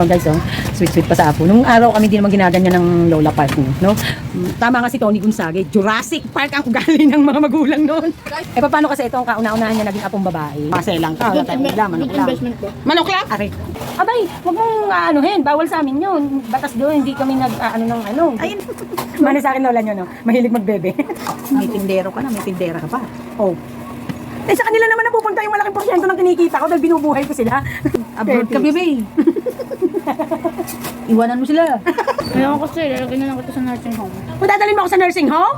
Guys, oh, sweet pa sa apo. Nung araw kami din naman ginaganyan ng Lola Park, no? Tama nga si Tony Gonzaga, Jurassic Park ang ugali ng mga magulang noon. Eh, paano kasi ito ang kauna-unahan niya naging apong babae? Maselang ka, wala tayong ulam, manok lang. Manok lang? Aray. Abay, huwag mong anuhin, bawal sa amin yun. Batas doon, hindi kami nag-ano. Ayun. Mano sa akin lola nyo, no? Mahilig magbebe. May tindero ka na, may tindera ka pa. Oh. Eh, sa kanila naman napupunta yung malaking porsyento ng kinikita ko dahil binubuhay ko sila. Abroad ka, bebe. Iwanan mo sila. Ayaw ko kasi, lalagyan na lang ko sa nursing home. Dadalhin mo ako sa nursing home?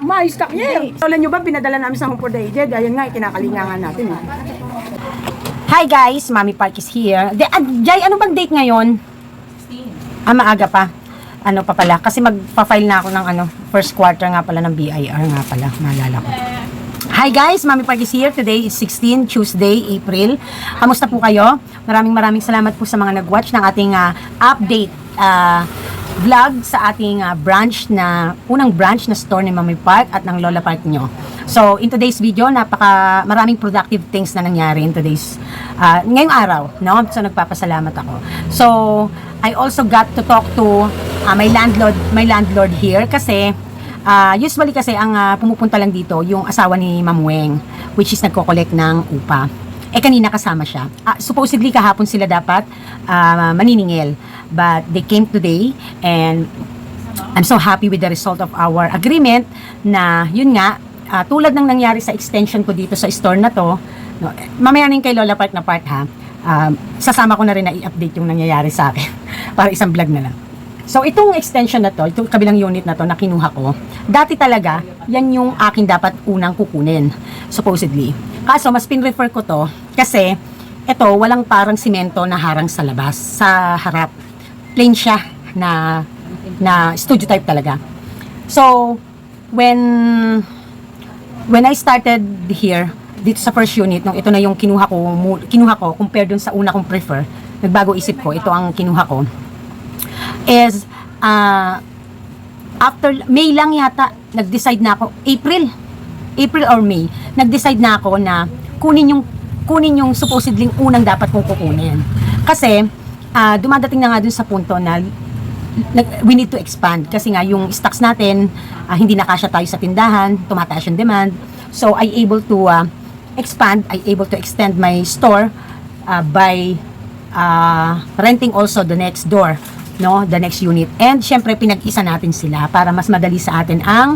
Mais ka niya. Lola nyo ba pinadala namin sa home for the aged? Ayun nga, kinakalingangan natin. Hi guys, Mami Park is here. Jai, ano bang date ngayon? 16. Maaga pa. Ano pa pala? Kasi magpa-file na ako ng first quarter nga pala ng BIR nga pala. Maalala ko. Hi guys, Mami Park is here. Today is 16, Tuesday, April. Kamusta po kayo? Maraming salamat po sa mga nag-watch ng ating update vlog sa ating unang branch na store ni Mami Park at ng Lola Park nyo. So, in today's video, maraming productive things na nangyari in today's, ngayong araw, no? So, nagpapasalamat ako. So, I also got to talk to my landlord here kasi usually kasi ang pumupunta lang dito yung asawa ni Ma'am Weng, which is nagko-collect ng upa. Eh kanina kasama siya. Supposedly kahapon sila dapat maniningil, but they came today and I'm so happy with the result of our agreement na yun nga, tulad ng nangyari sa extension ko dito sa store na to, no, mamaya rin kay Lola Park na part ha, sasama ko na rin na i-update yung nangyayari sa akin para isang vlog na lang. So, itong extension na to, itong kabilang unit na to na kinuha ko, dati talaga, yan yung akin dapat unang kukunin, supposedly. Kaso, mas pinrefer ko to, kasi, ito, walang parang simento na harang sa labas, sa harap. Plain siya, na studio type talaga. So, when I started here, dito sa first unit, nung ito na yung kinuha ko, compared dun sa una kong prefer, nagbago isip ko, ito ang kinuha ko, is after May lang yata nag-decide na ako, April or May, nag-decide na ako na kunin yung supposedly unang dapat kong kukunin. Kasi dumadating na nga dun sa punto na we need to expand kasi nga yung stocks natin hindi na kasya tayo sa tindahan, tumataas yung demand. So I able to expand, I able to extend my store by renting also the next door, no, the next unit. And syempre pinag-isa natin sila para mas madali sa atin ang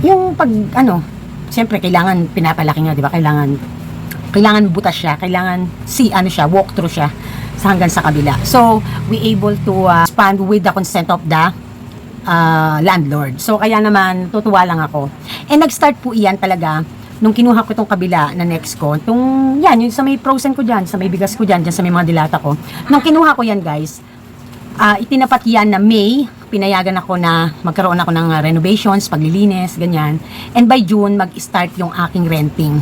yung syempre kailangan pinapalaki nga, di ba? Kailangan butas siya, kailangan walk through siya sa hanggang sa kabila. So, we able to expand with the consent of the landlord. So, kaya naman tutuwa lang ako. And nag-start po iyan talaga nung kinuha ko itong kabila na next ko, yung sa may frozen ko dyan, sa may bigas ko dyan sa may mga dilata ko. Nung kinuha ko yan guys, itinapat yan na May, pinayagan ako na magkaroon ako ng renovations, paglilinis, ganyan. And by June, mag-start yung aking renting.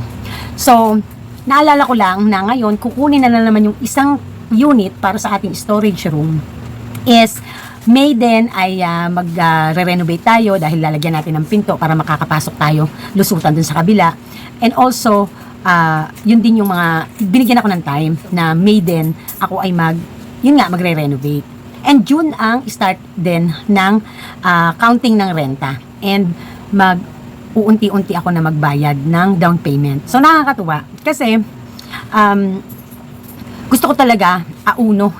So, naalala ko lang na ngayon, kukunin na naman yung isang unit para sa ating storage room. Is May din ay mag-renovate tayo dahil lalagyan natin ng pinto para makakapasok tayo, lusutan dun sa kabila. And also, yun din yung mga, binigyan ako ng time na May din, ako ay magre-renovate. And June ang start din ng counting ng renta. And uunti-unti ako na magbayad ng down payment. So, nakakatuwa. Kasi, gusto ko talaga,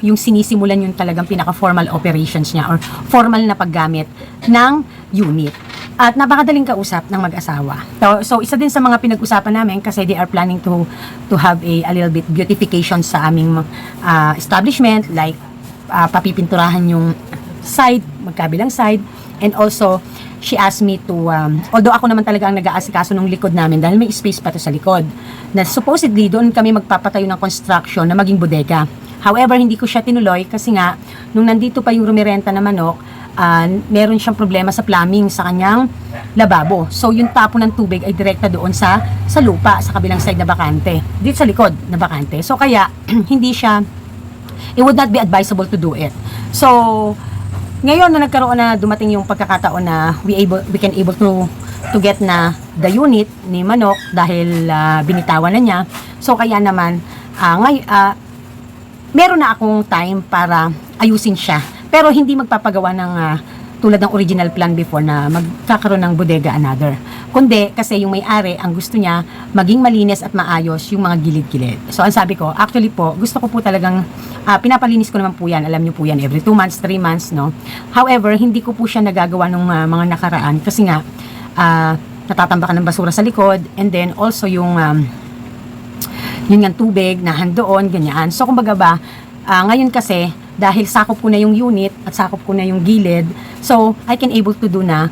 yung sinisimulan yung talagang pinaka-formal operations niya or formal na paggamit ng unit. At napakadaling kausap ng mag-asawa. So, isa din sa mga pinag-usapan namin kasi they are planning to have a little bit beautification sa aming establishment, like papipinturahan yung side, magkabilang side, and also, she asked me to, although ako naman talaga ang nag-aasikaso ng likod namin dahil may space pa to sa likod, na supposedly doon kami magpapatayo ng construction na maging bodega. However, hindi ko siya tinuloy kasi nga, nung nandito pa yung rumirenta na manok, meron siyang problema sa plumbing sa kanyang lababo. So, yung tapo ng tubig ay direkta doon sa lupa, sa kabilang side na bakante. Dito sa likod na bakante. So, kaya, it would not be advisable to do it. So, ngayon na dumating yung pagkakataon na we can able to get na the unit ni Manok dahil binitawan na niya. So, kaya naman, meron na akong time para ayusin siya. Pero hindi magpapagawa ng tulad ng original plan before na magkakaroon ng bodega another. Kundi, kasi yung may-ari, ang gusto niya, maging malinis at maayos yung mga gilid-gilid. So, ang sabi ko, actually po, gusto ko po talagang, pinapalinis ko naman po yan. Alam niyo po yan, every 2 months, 3 months, no? However, hindi ko po siya nagagawa ng mga nakaraan kasi nga, natatambakan ng basura sa likod, and then also yung tubig na handoon, ganyan. So, kumbaga ba, ngayon kasi, dahil sakop ko na yung unit at sakop ko na yung gilid, so I can able to do na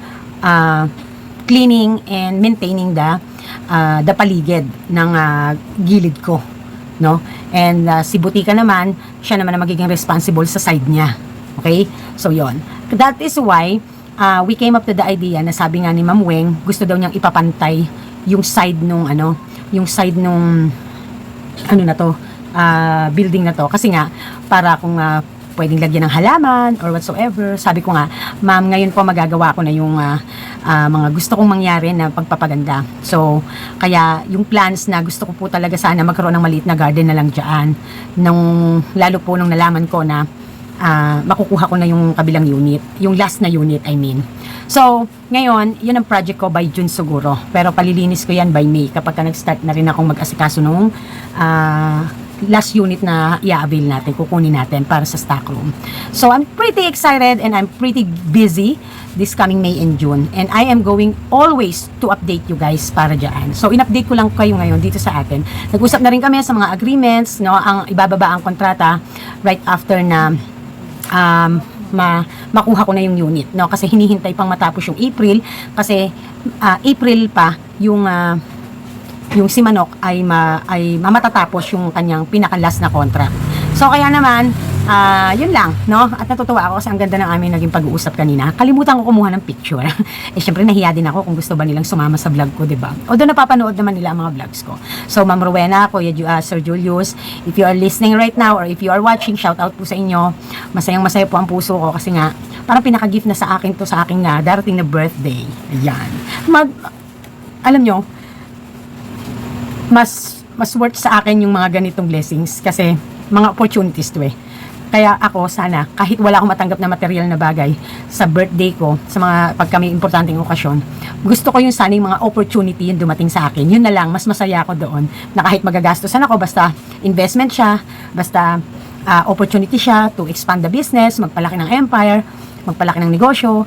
cleaning and maintaining the paligid ng gilid ko, no? And si Butika naman, siya naman ang magiging responsible sa side niya. Okay? So yon. That is why we came up to the idea na sabi nga ni Ma'am Weng, gusto daw niyang ipapantay yung side nung building na to, kasi nga para kung pwedeng lagyan ng halaman or whatsoever. Sabi ko nga, ma'am, ngayon po magagawa ko na yung mga gusto kong mangyari na pagpapaganda. So, kaya yung plans na gusto ko po talaga sana magkaroon ng maliit na garden na lang dyan. Lalo po nung nalaman ko na makukuha ko na yung kabilang unit. Yung last na unit, I mean. So, ngayon, yun ang project ko by June siguro. Pero palilinis ko yan by May kapag nag-start na rin akong mag-asikaso nung last unit na i-avail natin, kukunin natin para sa stock room. So, I'm pretty excited and I'm pretty busy this coming May and June. And I am going always to update you guys para dyan. So, in-update ko lang kayo ngayon dito sa atin. Nag-usap na rin kami sa mga agreements, no? Ang ibababa ang kontrata right after na makuha ko na yung unit, no? Kasi hinihintay pang matapos yung April, kasi April pa yung si Manok ay matatapos yung kanyang pinakalas na contract. So kaya naman, yun lang, no? At natutuwa ako kasi ang ganda ng aming naging pag-uusap kanina. Kalimutan ko kumuha ng picture. Syempre nahiya din ako kung gusto ba nilang sumama sa vlog ko, diba? Although napapanood naman nila ang mga vlogs ko. So Ma'am Rowena, Kuya Sir Julius, if you are listening right now or if you are watching, shout out po sa inyo. Masayang-masaya po ang puso ko kasi nga parang pinaka-gift na sa akin to sa aking darating na birthday. Ayan. Alam nyo, mas worth sa akin yung mga ganitong blessings kasi mga opportunities to eh. Kaya ako sana, kahit wala akong matanggap na material na bagay sa birthday ko, sa mga pagka may importanteng okasyon, gusto ko yung sana yung mga opportunity yung dumating sa akin. Yun na lang, mas masaya ako doon na kahit magagastosan ako, basta investment siya, basta opportunity siya to expand the business, magpalaki ng empire, magpalaki ng negosyo,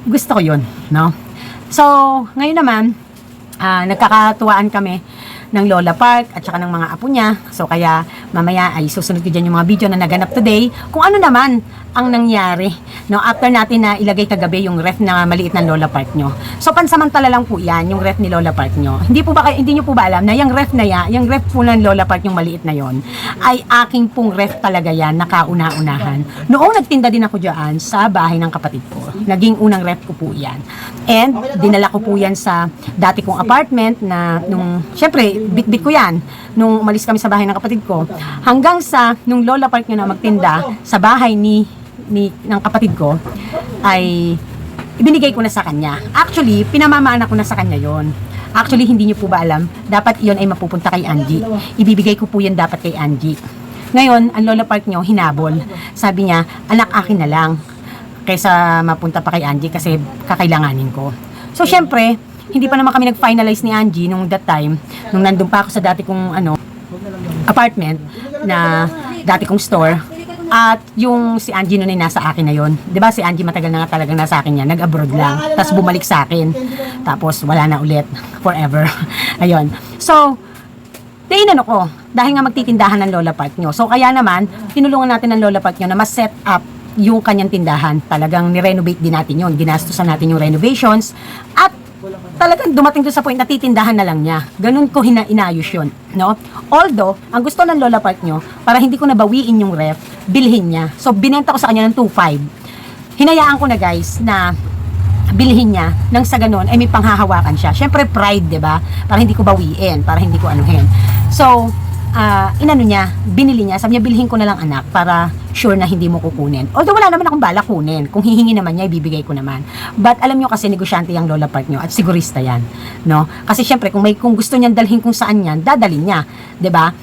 gusto ko yun, no? So, ngayon naman, nagkakatuwaan kami ng Lola Park at saka ng mga apo niya. So kaya mamaya ay susunod ko dyan yung mga video na naganap today kung ano naman ang nangyari, no, after natin na ilagay kagabi yung ref na maliit ng Lola Park nyo. So pansamantala lang po yan, yung ref ni Lola Park nyo. Hindi nyo po ba alam na yung ref na yan, yung ref po ng Lola Park yung maliit na yon ay aking pong ref talaga yan, nakauna-unahan. Noong nagtinda din ako dyan sa bahay ng kapatid ko, naging unang ref ko po yan. And dinala ko po yan sa dati kong apartment na nung, syempre, bit-bit ko yan nung umalis kami sa bahay ng kapatid ko. Hanggang sa nung Lola Park nyo na magtinda sa bahay ng kapatid ko ay ibinigay ko na sa kanya. Actually, pinamamaan ako na sa kanya yon. Actually, hindi niyo po ba alam, dapat iyon ay mapupunta kay Angie. Ibibigay ko po yan dapat kay Angie. Ngayon, ang Lola Park nyo, hinabol. Sabi niya, anak, akin na lang kaysa mapunta pa kay Angie kasi kakailanganin ko. So, syempre, hindi pa naman kami nag-finalize ni Angie nung that time, nung nandun pa ako sa dati kong apartment na dati kong store. At yung si Angie noon ay nasa akin na yon. 'Di ba si Angie matagal na nga talagang nasa akin yan, nag-abroad lang, tapos bumalik sa akin. Tapos wala na ulit forever. Ayun. So, tinano ko dahil nga magtitindahan ng Lola Park nyo. So kaya naman tinulungan natin ng Lola Park nyo na mas-set up yung kanyang tindahan. Talagang ni-renovate din natin yon. Ginastusan natin yung renovations at talagang dumating doon sa point na titindahan na lang niya. Ganun ko inayos yun, no? Although, ang gusto ng Lola Park nyo, para hindi ko nabawiin yung ref, bilhin niya. So, binenta ko sa kanya ng 2.5. Hinayaan ko na guys na bilhin niya nang sa ganun ay may panghahawakan siya. Syempre pride, 'di ba? Para hindi ko bawiin, para hindi ko anuhin. So, inano niya, binili niya, sabi niya bilhin ko na lang anak para sure na hindi mo kukunin. Although wala naman akong balak kunin. Kung hihingi naman niya, ibibigay ko naman. But alam niyo kasi negosyante yung Lola Park niyo at sigurista 'yan, no? Kasi syempre kung gusto niyan dalhin kung saan 'yan, dadalhin niya, 'di ba?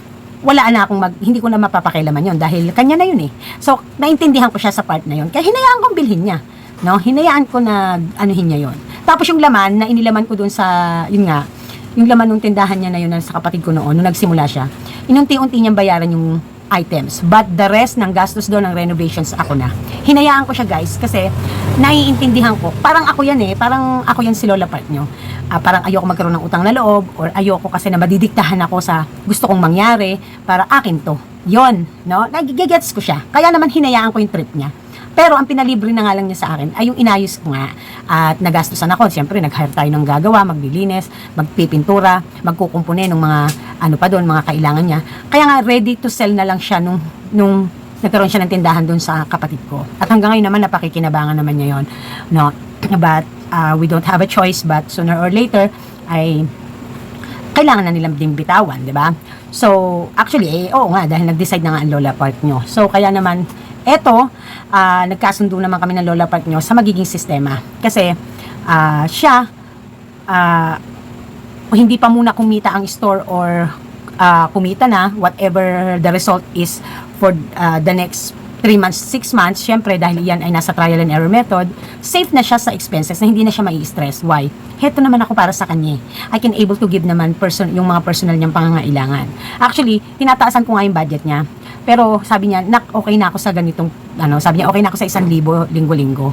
wala na akong hindi ko na mapapakilaman yon dahil kanya na yun eh. So, naintindihan ko siya sa part na yun. Kaya hinayaan kong bilhin niya. No? Hinayaan ko na anuhin niya yon. Tapos yung laman, na inilaman ko dun sa, yun nga, yung laman nung tindahan niya na yun sa kapatid ko noon, nung nagsimula siya, inunti-unti niyang bayaran yung items. But the rest ng gastos doon ng renovations, ako na. Hinayaan ko siya guys, kasi naiintindihan ko. Parang ako yan eh, parang ako yan si Lola Park nyo. Parang ayoko magkaroon ng utang na loob, or ayoko kasi na madidiktahan ako sa gusto kong mangyari, para akin to. Yon, no? Nagigets ko siya. Kaya naman hinayaan ko yung trip niya. Pero ang pinalibre na nga lang niya sa akin ay yung inayos ko nga at nagastusan ako. Siyempre, nag-hire tayo ng gagawa, maglilinis, magpipintura, magkukumpune ng mga ano pa doon, mga kailangan niya. Kaya nga ready to sell na lang siya nung nagkaroon siya ng tindahan doon sa kapatid ko. At hanggang ngayon naman napakikinabangan naman niya yon. No? But we don't have a choice, but sooner or later ay kailangan na nilang din bitawan, di ba? So, actually, oo nga, dahil nag-decide na nga ang Lola Park nyo. So, kaya naman, nagkasundo naman kami ng Lola Park nyo sa magiging sistema. Kasi, siya, hindi pa muna kumita ang store or kumita na, whatever the result is for the next 3 months, 6 months, syempre dahil yan ay nasa trial and error method, safe na siya sa expenses na hindi na siya mai-stress. Why? Heto naman ako para sa kanya. I can able to give naman yung mga personal niyang pangangailangan. Actually, tinataasan ko nga yung budget niya. Pero sabi niya, okay na ako sa ganitong, sabi niya, okay na ako sa 1,000 linggo-linggo.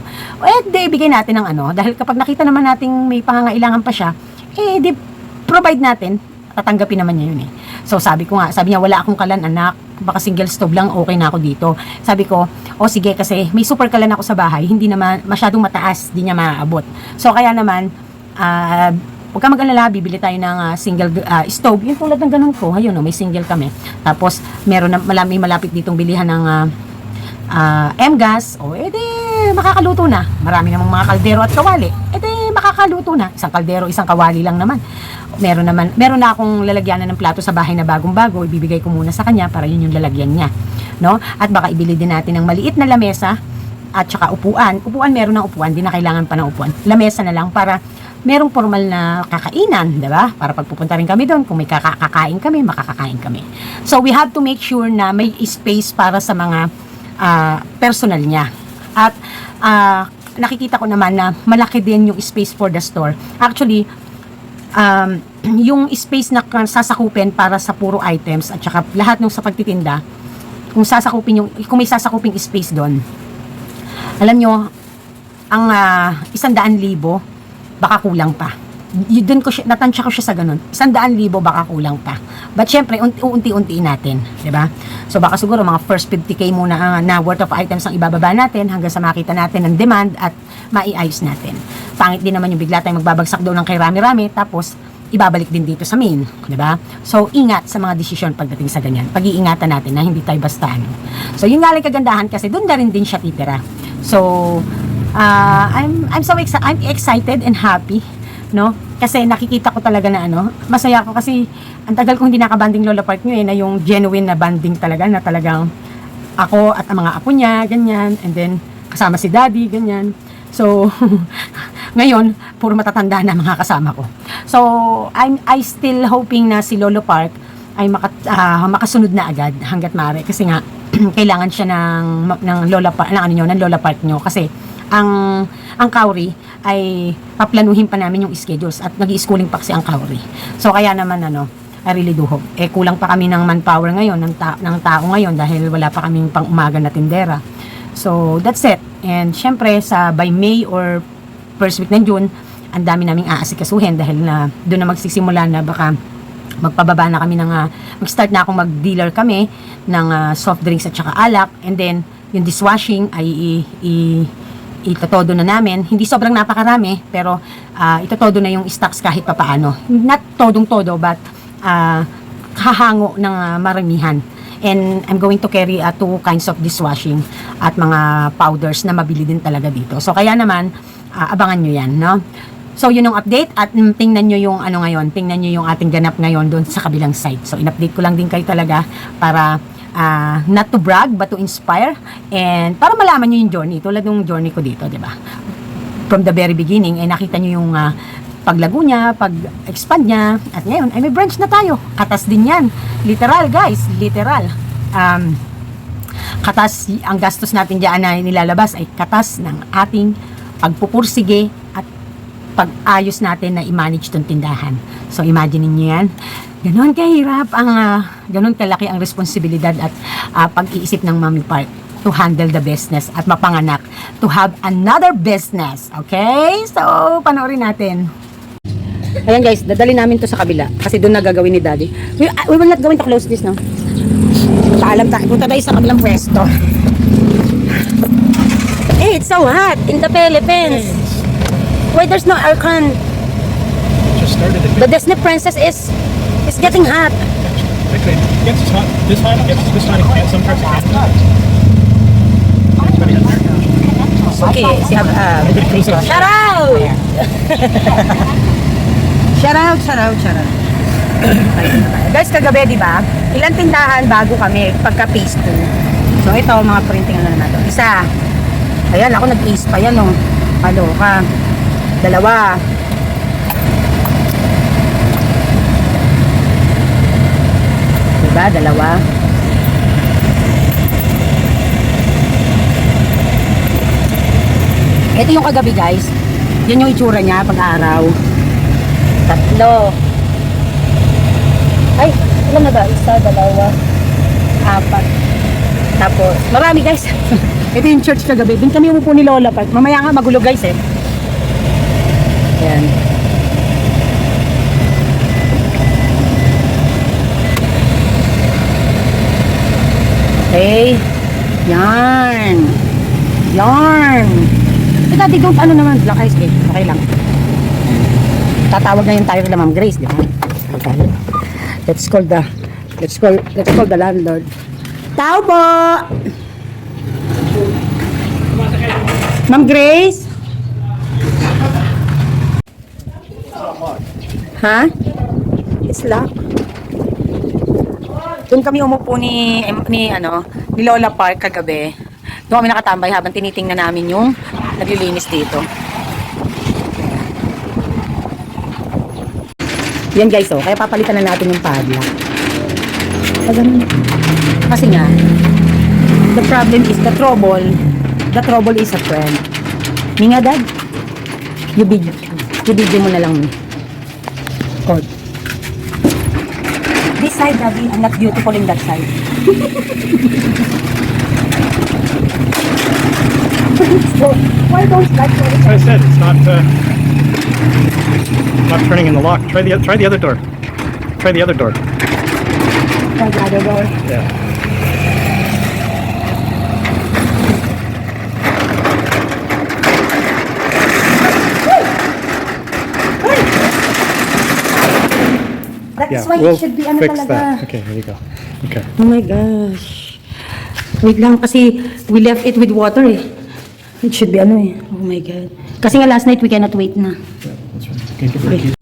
Bigay natin ng dahil kapag nakita naman nating may pangangailangan pa siya, provide natin, tatanggapin naman niya yun eh. So sabi niya, wala akong kalan anak, baka single stove lang, okay na ako dito. Sabi ko, sige kasi may super kalan ako sa bahay, hindi naman masyadong mataas, di niya maaabot. So kaya naman, huwag ka mag-alala, bibili tayo ng single stove. Yung tulad ng ganun ko, ayun may single kami. Tapos, meron na may malapit ditong bilihan ng M-gas. Makakaluto na. Marami namang mga kaldero at kawali. Makakaluto na. Isang kaldero, isang kawali lang naman. Meron na akong lalagyanan ng plato sa bahay na bagong-bago. Ibibigay ko muna sa kanya para yun yung lalagyan niya. No? At baka ibili din natin ng maliit na lamesa at saka upuan. Meron ng upuan, di na kailangan pa ng upuan. Lamesa na lang para merong formal na kakainan, di ba? Para pagpupunta rin kami doon, kung may kakain kami, makakakain kami. So, we have to make sure na may space para sa mga personal niya. At nakikita ko naman na malaki din yung space for the store. Actually, yung space na sasakupin para sa puro items at saka lahat ng sa pagtitinda, kung may sasakuping space doon, alam nyo, ang 100,000 baka kulang pa. Doon natansya ko siya sa ganun. 100,000 baka kulang pa. But syempre, unti-untiin natin. Diba? So baka siguro mga first 50K muna na worth of items ang ibababa natin hanggang sa makita natin ang demand at maiayos natin. Pangit din naman yung bigla tayong magbabagsak doon ng kay rami-rami tapos ibabalik din dito sa main. Diba? So ingat sa mga desisyon pagdating sa ganyan. Pag-iingatan natin na hindi tayo basta So yun nga lang kagandahan kasi doon na rin din siya titira. So I'm so excited and happy, no? Kasi nakikita ko talaga na masaya ako kasi ang tagal kong hindi nakabanding Lola Park nyo na yung genuine na banding talaga na talagang ako at ang mga apo niya, ganyan, and then kasama si daddy, ganyan. So ngayon puro matatanda na mga kasama ko. So I still hoping na si Lolo Park ay makasunod na agad hangga't maaari kasi nga kailangan siya ng Lola Park ng Lola Park nyo kasi ang Kauri ay paplanuhin pa namin yung schedules at nag-i-schooling pa kasi ang Kauri. So kaya naman I really do hope. Kulang pa kami ng manpower ngayon, ng tao ngayon dahil wala pa kaming pang umaga na tindera. So that's it. And syempre by May or first week ng June, ang dami naming aasikasuhin dahil na doon na magsisimula na baka magpababa na kami mag-start na akong mag-dealer kami ng soft drinks at saka alak, and then yung dishwashing ay itotodo na namin. Hindi sobrang napakarami, pero itotodo na yung stocks kahit papaano. Not todong-todo, but hahango ng maramihan. And I'm going to carry 2 kinds of dishwashing at mga powders na mabili din talaga dito. So kaya naman, abangan nyo yan, no? So yun yung update at tingnan nyo yung tingnan nyo yung ating ganap ngayon doon sa kabilang side. So in-update ko lang din kayo talaga para not to brag but to inspire and para malaman nyo yung journey tulad ng journey ko dito, di ba? From the very beginning nakita nyo yung paglago niya, pag-expand niya, at ngayon ay may branch na tayo. Katas din yan. Literal guys, literal. Katas, ang gastos natin dyan na nilalabas ay katas ng ating pagpupursige at pag-ayos natin na i-manage tong tindahan. So imagine niyo yan. Ganon kahirap ganon kalaki ang responsibilidad at pag-iisip ng Mami Park to handle the business at mapanganak to have another business. Okay? So, panoorin natin. Ayan guys, dadali namin to sa kabila kasi doon na gagawin ni Daddy. We will not going to close this, no? Paalam tayo. Punta tayo sa kabilang pwesto. Hey, it's so hot in the Philippines. Why there's no aircon? Just started it. The Disney princess is getting hot. Okay. It gets hot. This hot. It gets this hot. And some parts of Canada. Okay, si Shout out! shout out. Guys, kagabi, di ba? Ilang tindahan bago kami pagka phase 2. So, ito, mga printing na natin. Isa. Ayan, ako nag-ace pa yan, no? Ano, ka? Dalawa. Diba? Dalawa. Ito yung kagabi, guys. Yan yung itsura niya pag-araw. Tatlo. Ay, ilan na ba? Isa, dalawa, apat. Tapos, marami guys. Ito yung church kagabi. Doon kami umupo ni Lola Park. Mamaya nga magulo guys eh. Yan. Okay. Yan. Yarn. Ito dati don't ano naman. Black ice cake. Okay lang. Tatawag na yung tayo na Ma'am Grace, di ba? Okay. Let's call the landlord. Tao po! Ma'am Grace? Ha? It's locked. Doon kami umupo ni Lola Park kagabi. Doon kami nakatambay habang tinitingnan namin yung naglilinis dito. Yan guys, kaya papalitan na natin yung padlock. Kasi nga, the problem is the trouble. The trouble is a friend. Nga dad, you video mo na lang. Code. This side, Daddy, I'm not beautiful in that side. So, why don't you like As I said, it's not turning in the lock. Try the other door. Try the other door. the other door? Yeah. That's why it should be ano fix talaga. that. Okay, here you go. Okay. Oh my gosh. Wait lang kasi we left it with water eh. It should be ano eh. Oh my god. Kasi nga last night we cannot wait na. Yeah, that's right. Okay, give her the keys.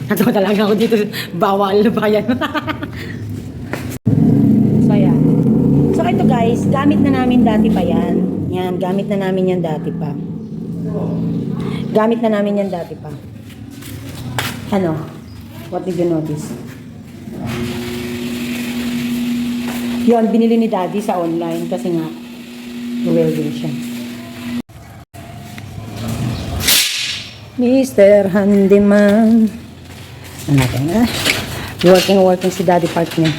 Natawa talaga ako dito. Bawal na ba yan? So ayan. So ito guys, gamit na namin dati pa yan. Yan, gamit na namin yan dati pa. Gamit na namin yan dati pa. Ano? What did you notice? Yun, binili ni Daddy sa online kasi nga welding siya. Mr. Handyman. Ano natin, working si Daddy Park niya.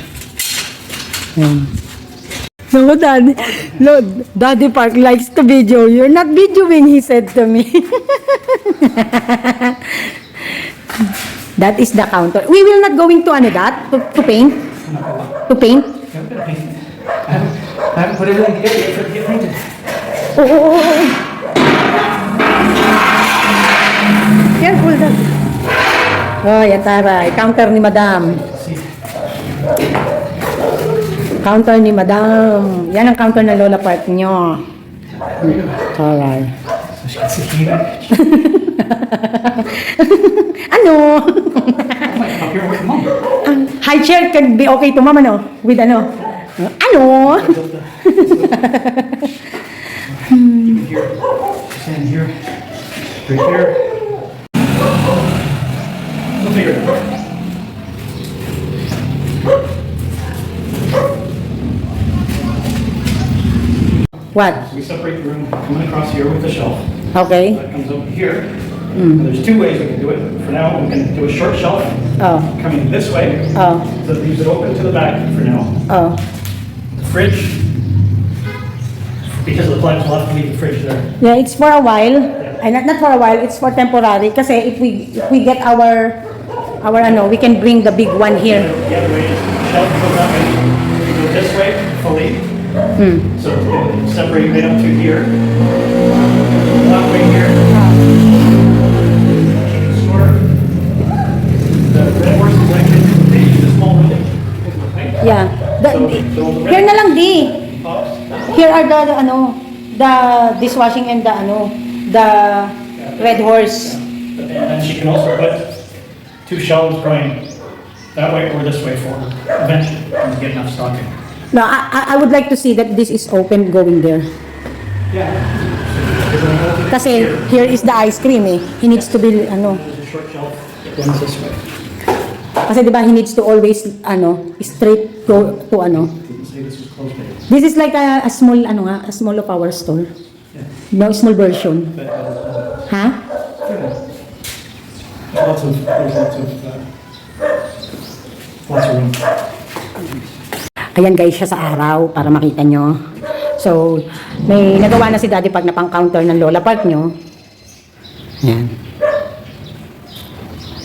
No, Daddy. Lord, Daddy Park likes the video. You're not videoing, he said to me. That is the counter. We will not going to ano that? To paint? To paint? I haven't put everything together yet for it to get painted. Oh. Yan, pull that. Oh, yan taray. Counter ni Madam. Counter ni Madam. Yan ang counter ng Lola Park nyo. Alright. So she can sit here. Ano? Up here with mom. High chair can be okay to mama, no? With ano? Ano? Here. Stand here. Right here. We'll figure it out. What? We separate the room, coming across here with the shelf. Okay. That comes over here. And there's two ways we can do it. For now, we can do a short shelf Oh. coming this way. Oh. So it leaves it open to the back for now. Oh. The fridge, because of the plugs, we'll have to leave the fridge there. Yeah, it's for a while. Ay, not for a while, it's for temporary. Kasi if we get our ano, we can bring the big one here. The other way is shelf goes that way. We go this way fully. So we'll separate right up to here. That way here. Store. The red horse is like they use a small building. Right? Yeah. Here na lang, D. Pops. Here are the dishwashing and the red horse. And then she can also put two shelves going that way or this way for eventually when we get enough stocking. No, I would like to see that this is open going there. Yeah. Kasi here is the ice cream eh. He needs to be There's a short shelf that runs this way. kasi 'di ba he needs to always straight go to Didn't say this was closed, but it's This is like a small a small power store. No, small version. Ha? lots of room. Ayan guys siya sa araw para makita nyo. So, may nagawa na si Daddy pag napang-counter ng Lola Park nyo. Ayan.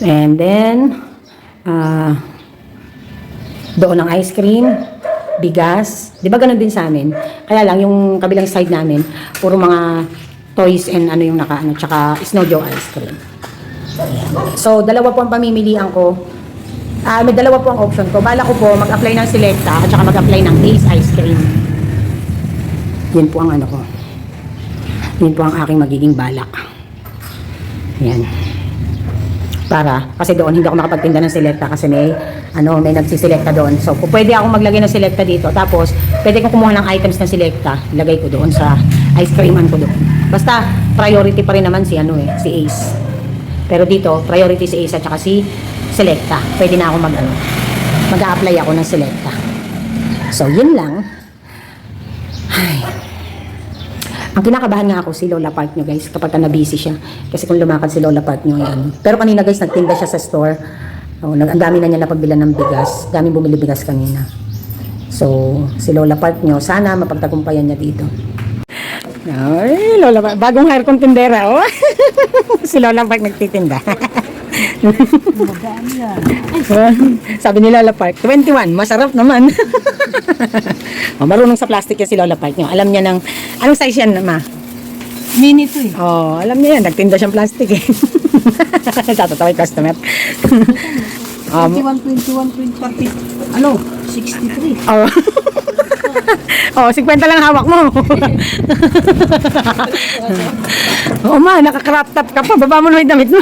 And then, doon ang ice cream, bigas. Di ba ganun din sa amin? Kaya lang, yung kabilang side namin, puro mga toys and yung tsaka Snow Joe ice cream. Ayan. So, dalawa po ang pamimilian ko. May dalawa po ang option ko. Bala ko po mag-apply ng Selecta at saka mag-apply ng Ace Ice Cream. Yan po ang ko. Yan po ang aking magiging balak. Yan. Kasi doon hindi ako makapagtinda ng Selecta kasi may nagsiselekta doon. So, pwede ako maglagay ng Selecta dito. Tapos, pwede kong kumuha ng items ng Selecta. Ilagay ko doon sa ice creaman ko doon. Basta, priority pa rin naman si Ace. Pero dito, priority si Ace at saka si Selecta. Pwede na ako mag-a-apply ako ng Selecta. So, yun lang. Ay. Ang kinakabahan nga ako si Lola Park nyo guys kapag na-busy siya. Kasi kung lumakad si Lola Park nyo yan. Pero kanina guys, nagtinda siya sa store. Ang dami na niya napagbilan ng bigas. Daming bumili bigas kanina. So, si Lola Park nyo, sana mapagtagumpayan niya dito. Ay, Lola Park. Bagong hire kong tindera, oh. Si Lola Park nagtitinda. Sabi ni Lola Park, 21, masarap naman. Marunong sa plastic yan si Lola Park nyo. Alam niya anong size yan, ma? Mini to eh. Alam niya yan, nagtinda siyang plastic eh. Tatatawa yung customer. 21, 20, 63. Oh, 50 lang hawak mo. Ma, naka-crop top ka pa. Baba mo na yung damit mo.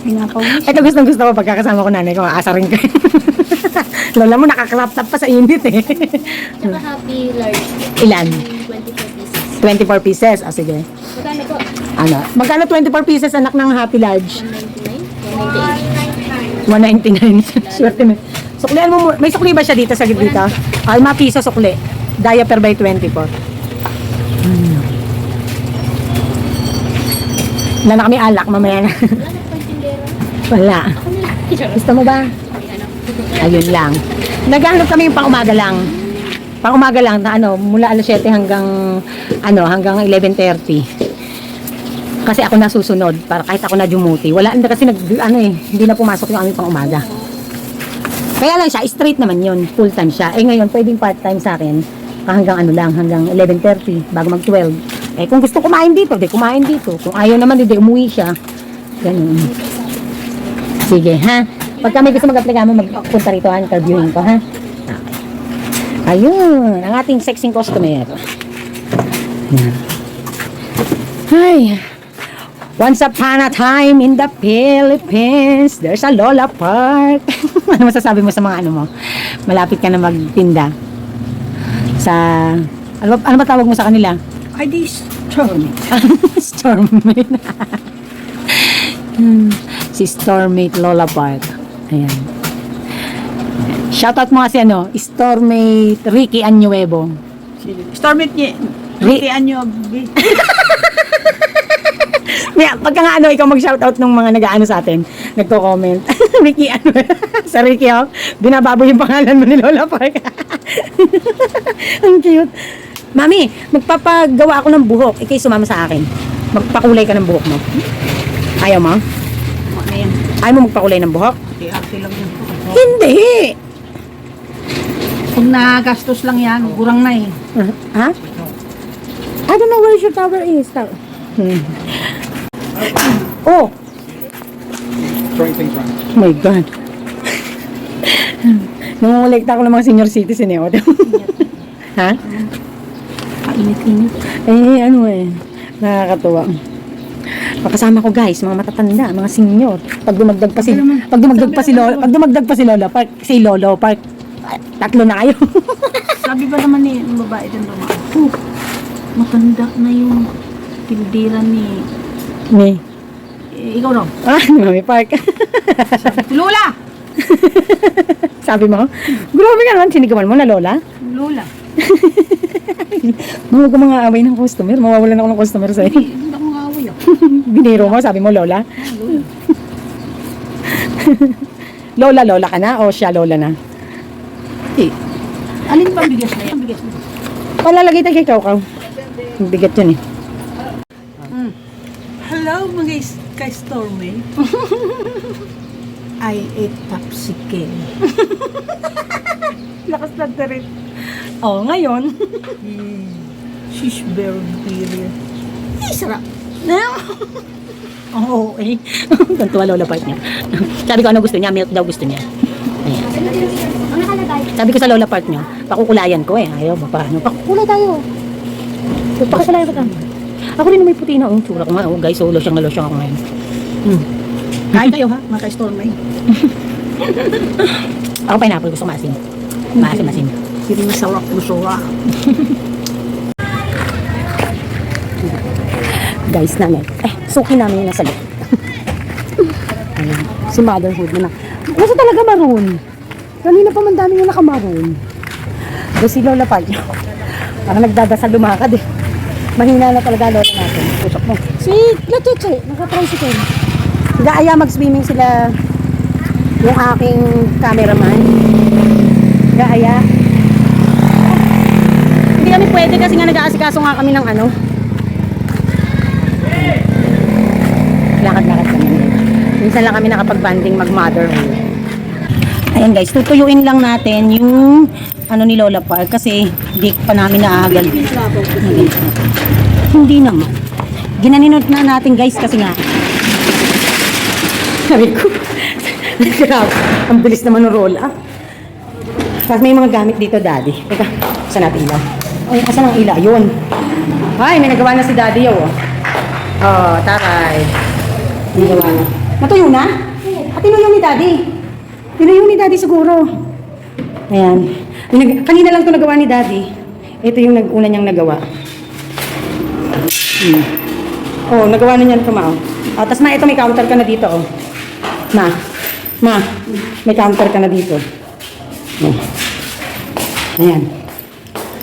Pinapawis. Ito gusto ko pagkakasama ko nanay ko. Aasa rin ka. Lola mo, naka-crop top pa sa init eh. Tsaka happy large. Ilan? 24 pieces. 24 pieces. Sige. Magkano po? Magkano 24 pieces anak ng Happy Large? 199? 198. 199. Swerte mo. Suklian mo, may sukli ba siya dito sa dito? Ay, mga piso sukli. Diaper by 24. Wala na kami alak, mamaya na. Wala. Gusto mo ba? Ayun lang. Naghahanap kami yung pang-umaga lang. Pang-umaga lang na mula alas 7 hanggang 11:30. Kasi ako nasusunod para kahit ako na dumuti. Wala kasi hindi na pumasok yung aming pang-umaga. Kaya lang siya, straight naman yun. Full time siya. Ngayon, pwedeng part-time sa akin. Hanggang hanggang 11:30, bago mag-12. Kung gusto kumain dito, kumain dito. Kung ayaw naman, umuwi siya. Ganun. Sige, ha? Pagka may gusto mag-apply ka mo, magpunta rito, ha? Interviewin ko, ha? Okay. Ayun, ang ating sexing customer. Hi. Once upon a time in the Philippines, there's a Lola Park. Ano masasabi mo sa mga mo? Malapit ka na magtinda sa Ano ba tawag mo sa kanila? Ay, di Stormy. Stormate. Si Stormate Lola Park. Ayan. Shoutout mo kasi Stormate Ricky Añuevo. Stormy niya. Ricky Anyo. Pagka nga ikaw mag-shoutout ng mga nag-aano sa atin, nagko-comment. Ricky, sa Ricky, binababoy yung pangalan mo ni Lola Park. Ang cute. Mami, magpapagawa ako ng buhok. Ikay sumama sa akin. Magpakulay ka ng buhok mo. Ayaw mo? Ano yan? Ayaw mo magpakulay ng buhok? Arte lang yan. Hindi! Pag nagastos lang yan, kurang na eh. Ha? I don't know where your tower is. Oh! Throwing things around. Oh my God. Nangungulekta ako ng mga senior citizen eh. Ha? Kainit-init. Nakakatuwa. Pakasama ko guys, mga matatanda, mga senior. Pag dumagdag pa si Lola Park, tatlo na kayo. Sabi ba naman ni babae din naman, matanda na yung tindiran ni... Ni. Ikaw raw. Ni Mami Park. Lola! Sabi mo, grabe ka naman, sinigawan mo na Lola. Lola. Huwag ko mga away ng customer, mawawalan ako ng customer sa'yo. Hindi ako makaway ah. Biniro mo, sabi mo Lola. Lola ka na o siya Lola na? Eh, alin ba ang bigas na yan? Ang bigas na. Palalagay tayo kay Kaukaw. Ang bigat yun eh. Hello mga ka-Stormy. I ate popsicle. Lakas na rin. Oh, ngayon. She's very very. Sarap. Oo, eh. Tantuwa Lola Park niya. Sabi ko ano gusto niya, milk daw gusto niya. Ayan. Ang nakalagay. Sabi ko sa Lola Park niya, pakukulayan ko eh. Ayaw ba paano? Pakukulay tayo. Pakukulayan ko tayo. Ako rin may puti na. Tsura ko nga. Oh, guys, so losyang na losyang ako ngayon. Kain kayo ha, mga ka-Stormy. Ako pineapple gusto maasim. Maasim. Hindi masarap lusura. Guys, namin. Suki namin yung nasa loob. Ayan. Si motherhood na. Gusto talaga maroon. Kanina pa man dami yung nakamaroon. Doon si Lola Park. Parang nagdadasal lumakad eh. Mahina na talaga Lola natin. Pusok mo. Si Lachuche, naka-tricycle. Gaaya mag-swimming sila yung aking cameraman. Gaaya. Hindi kami pwede kasi nga nag-aasikaso nga kami ng lakad-lakad kami. Minsan lang kami nakapag-banding mag-motherhood. Ayan guys, tutuyuin lang natin yung ni Lola Park kasi di pa namin naagal. Hindi naman. Ginaninod na natin guys kasi nga. Sabi ko, grabe, ang bilis naman ng roll up. Tapos may mga gamit dito daddy. Teka, saan natin ilaw? Ay, asan ang ilaw? Yun. Ay, may nagawa na si daddy yo. Oh, taray. Nagawa na. Natuyo na? At tinuyo ni daddy. Tinuyo ni daddy siguro. Ayan. Kanina lang ito nagawa ni daddy. Ito yung una niyang nagawa. Oh, nagawa na niyan kumao. Oh, tapos ito may counter ka na dito oh. Ma, may counter ka na dito. Oh. Ayan.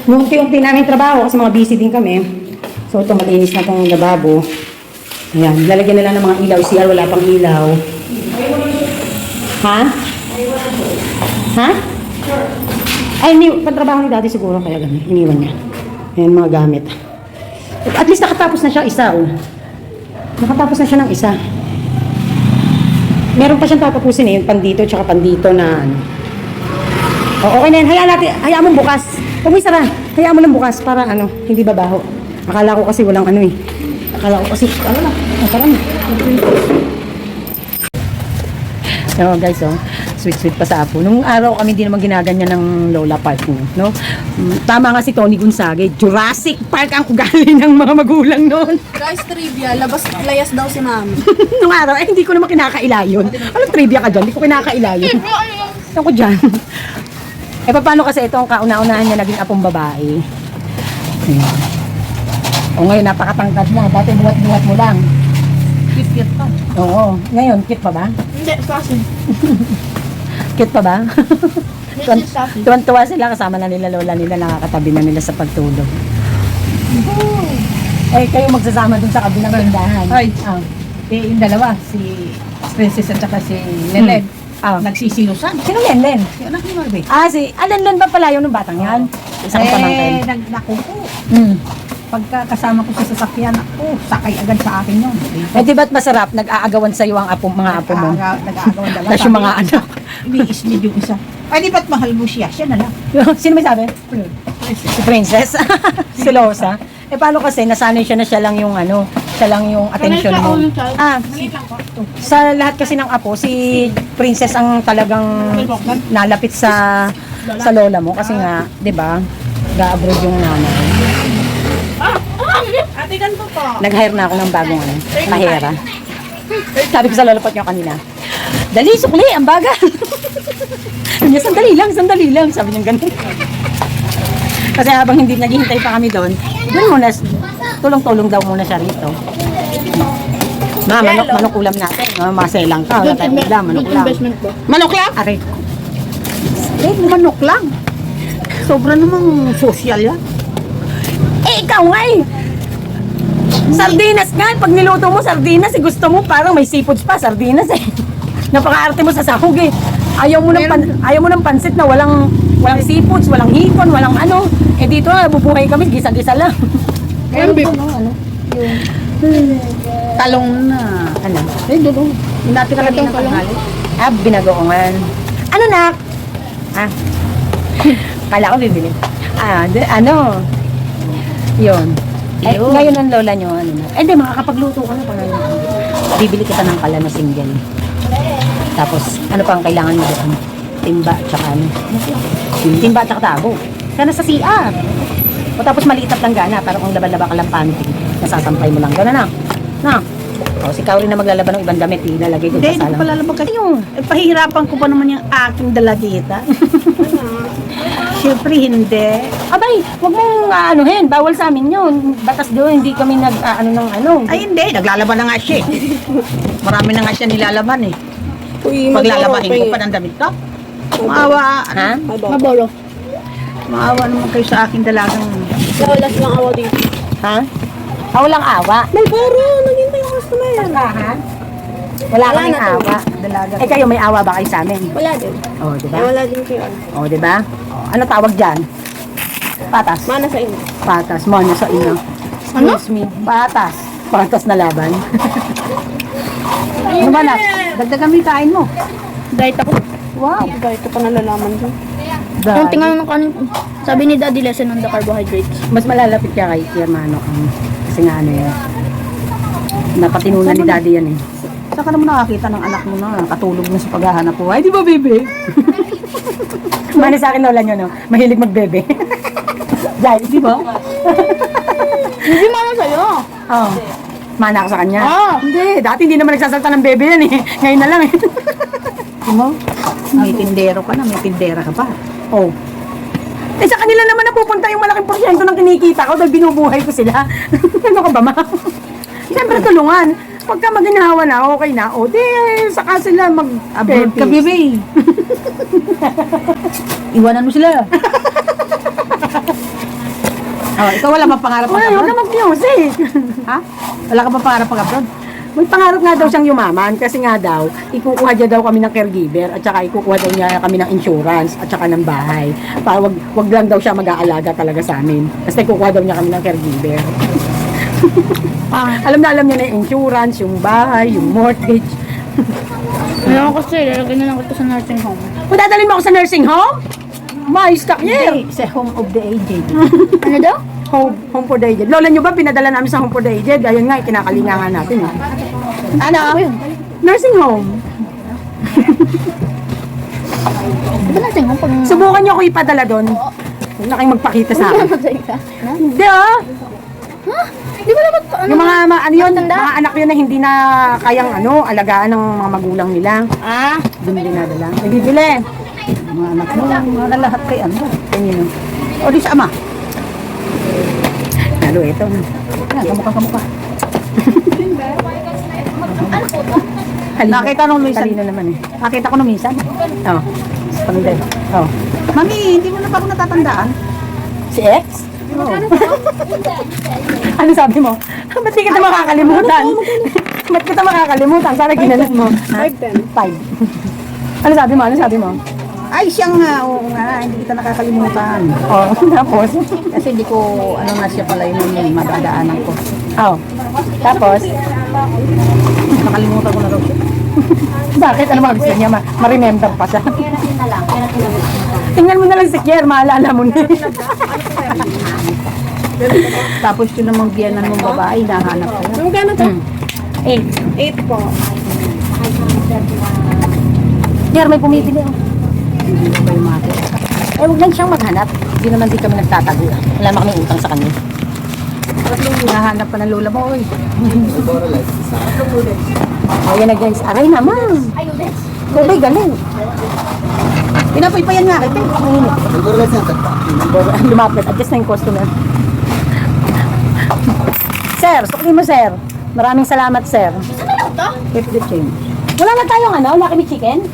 Unti-unti namin trabaho kasi mga busy din kami. So ito malinis na itong lababo. Ayan, lalagyan nila ng mga ilaw. CR wala pang ilaw. Ha? Ha? Ay, pagtrabaho ni dati siguro kaya ganun. Iniwan niya. Ayan, mga gamit. At least nakatapos na siya isa, oh. Nakatapos na siya ng isa. Meron pa siyang tatapusin eh, yung pandito tsaka pandito na ano. O, okay na yan. Hayaan mo bukas. Huwag mo isara. Hayaan mo lang bukas para hindi babaho. Akala ko kasi walang Akala ko kasi, masarap na. So guys, sweet pa sa apo. Nung araw kami din naman ginaganyan ng Lola Park, no? Tama nga si Tony Gonzaga, Jurassic Park ang ugali ng mga magulang noon. Guys, trivia, layas daw si mami. Nung araw, hindi ko naman kinakailayon. Anong trivia ka dyan? Hindi ko kinakailayon. Ako dyan. Paano kasi ito ang kauna-unahan niya naging apong babae? O ngayon, napakatangkad na. Dati buhat-buhat mo lang. Cute pa. Oo. Ngayon, cute pa ba? Hindi, sausage. Cute pa ba? Hindi, sausage. Tuwan-tuwa sila kasama na nila lola nila, nakakatabi na nila sa pagtulog. Eh, kayo magsasama dun sa kabilang tindahan. Ay. Ah. Yung dalawa, si Princess at saka si Lelen. Ah. Nagsisilusan. Sino yan, Len? Si anak ni Marbe. Ah, si Len ba pala yung batang yan? Isang pamangkin. Nakupo. Hmm. Pagka kasama ko sa sasakyan, sakay agad sa akin yun. Eh, di ba't masarap? Nag-aagawan sa'yo ang mga apo mo? Nag-aagawan dalawa. Tapos yung mga anak. Iniismid yung isa. Ay, di ba't mahal mo siya? Siya na lang. Sino may sabi? Si Princess. Si Losa. Eh, paano kasi, nasanay siya na siya lang yung siya lang yung attention mo. Ah, sa lahat kasi ng apo, si Princess ang talagang nalapit sa lola mo kasi nga, 'di ba? Ga-abroad yung nanay. Ate, ganito po. Nag-hire na ako ng bagong kahera. Sabi ko sa lola pot niya kanina, "Dali, sukli, ang bagal." Niya, sandali lang, sabi niya ganun. Kasi habang hindi naghihintay pa kami doon muna, tulong-tulong daw muna siya rito. Manok ulam natin. Maselang ka, wala tayong ulam, manok ulam. Investment po. Manok lang? Aray, Manok lang. Sobra namang social yan. eh ikaw nga eh. Sardinas nga, pag niluto mo sardinas, eh, gusto mo parang may seafoods pa, sardinas eh. Napaka-arte mo sa sahog eh. Ayaw mo ng pansit na walang seafoods, walang hipon, walang ano. Eh dito bubuhay kami, gisa-gisa lang. Ayun, babe. Talong na. Ano? Eh, doon. Inati ka lang ng tanghali. Ah, binagoongan. Ano nak? Ah. Kala ko bibili. Ah, ano? Yun. Eh, Yun. ngayon ang lola nyo, ano na. Eh, di, makakapagluto ka na pa ngayon. Bibili kita ng kala na single. Tapos, ano pa ang kailangan mo doon? Timba, tsaka ano? Timba, tsaka tabo. Sana sa CR. O tapos maliit at langgana, parang kung laban-laba ka lang panty. Nasasampay mo lang. Gano'n na. Na. O, si Kauri na maglalaban ng ibang damit, ilalagay ko Hindi, sa hindi ko salang. palalabag kasi yung pahihirapan ko pa naman yung aking dalagita. Siyempre hindi. Abay, wag mong anuhin, bawal sa amin yun. Batas doon, hindi kami nag-ano ng ano. Ay hindi, naglalaban na nga siya eh. Marami na nga siya nilalaban eh. Uy, Paglalabahin ko pa ng damit ko. Maawa, Ha? Mabolo. maawa naman kayo sa aking dalagang. Lawas lang ako dito. Ha? Ah, walang awa. May baro, naghintay yung customer. Sangkahan? Wala kaming na to. awa. Dalaga. Eh kayo, may awa ba kayo sa amin? Wala din. O, di ba? Ay, wala din kayo. O, di ba? O, ano tawag dyan? Patas. Mana sa inyo. Patas. Mono sa inyo. Excuse me. Patas. Patas na laban. Ano ba na? Dagdagan mo yung kain mo. Diet ako. Wow. Diet ko pa nalalaman ko. Dahil- Yung tingnan ng kanin ko. Sabi ni Daddy, lesson on the carbohydrates. Mas malalapit ka kay Hermano. Kasi nga ano yun. Napatinunan ni Daddy yan eh. Saan ka naman nakakita ng anak mo na katulog na sa paghahanap po? Ay, di ba, bebe? Mani sa akin lola nyo, no? Mahilig magbebe. Dahil, di ba? Hindi mama sa'yo. Oo. Mana ako sa kanya. Ah. Hindi, dati hindi naman nagsasalta ng bebe yan eh. Ngayon na lang eh. Mo? May tindero ka na, may tindera ka pa. Oh. Eh sa kanila naman napupunta yung malaking porsyento ng kinikita ko dahil binubuhay ko sila. Ano ka ba, ma? Siyempre tulungan. Pagka maginawa na, okay na. O, di, saka sila Abroad ka, bebe. Iwanan mo sila. Oh, ikaw wala pa pangarap Wala, huwag pag-abroad? ka mag-music. Ha? Wala ka pa pangarap pag-abroad? May pangarap nga daw siyang yumaman kasi nga daw, ikukuha niya daw kami ng caregiver at saka ikukuha daw niya kami ng insurance at saka ng bahay. Para wag lang daw siya mag-aalaga talaga sa amin. Kasi ikukuha daw niya kami ng caregiver. Alam niya na yung insurance, yung bahay, yung mortgage. Ano ko kasi, lalagyan na lang ito sa nursing home. Kung dadalhin mo ako sa nursing home, mais takyer. Hindi, sa home of the aged. Ano daw? Home for the aged. Lola niyo ba pinadala namin sa home for the aged? Ayun nga, kinakalingangan natin. Eh. Ano? Nursing home. Di ba nursing home? Pag Subukan niyo ako ipadala doon. Huwag na kayong magpakita sa akin. mamatay ka? Ha? Hindi ah. Di ba naman ano? Yung ano yun, Matanda? mga anak yun na hindi na kayang alagaan ng mga magulang nila. Ah, Doon dinadala. Nagbibili. Mga anak mo, mga lahat kay ano. Kanino? O di sa ama. Lalo ito. Kamukha. Nakita nung minsan. Talino naman eh. Nakita ko nung minsan. Oh. Pangde. Oh. Mami, hindi mo na pa ako natatandaan. Si X? Ano sabi mo? Ba't di kita makakalimutan? Ba't kita makakalimutan? Sana ginalas mo. 5. 5. Ano sabi mo? Ano sabi mo? Ay, siyang nga. Oo nga, hindi kita nakakalimutan. Oh, tapos? Kasi hindi ko, ano na siya pala yung madadaanan ko. Oh. Tapos? Nakalimutan ko na raw siya. Bakit? Ano mga gusto niya? Ma-remember pa siya. Tingnan mo na lang si Kier, maalala mo na. Tapos yun namang biyanan mong babae, nahanap ko yan. Magkano to? 8. 8 po. Kier, may pumipili. Oh. Hindi ko kayo makakita. Eh, huwag lang siyang maghanap. Hindi naman di kami nagtatago. Wala naman kami utang sa kanya. Nahanap pa ng lola mo, oy. Ayan na guys. Aray naman. Bebay, galing. Pinapoy pa yan nga kita. Lumapit. Adjust na yung customer. Sir, sukli mo sir. Maraming salamat sir. Keep the change. Wala na tayong ano, Lucky Me Chicken?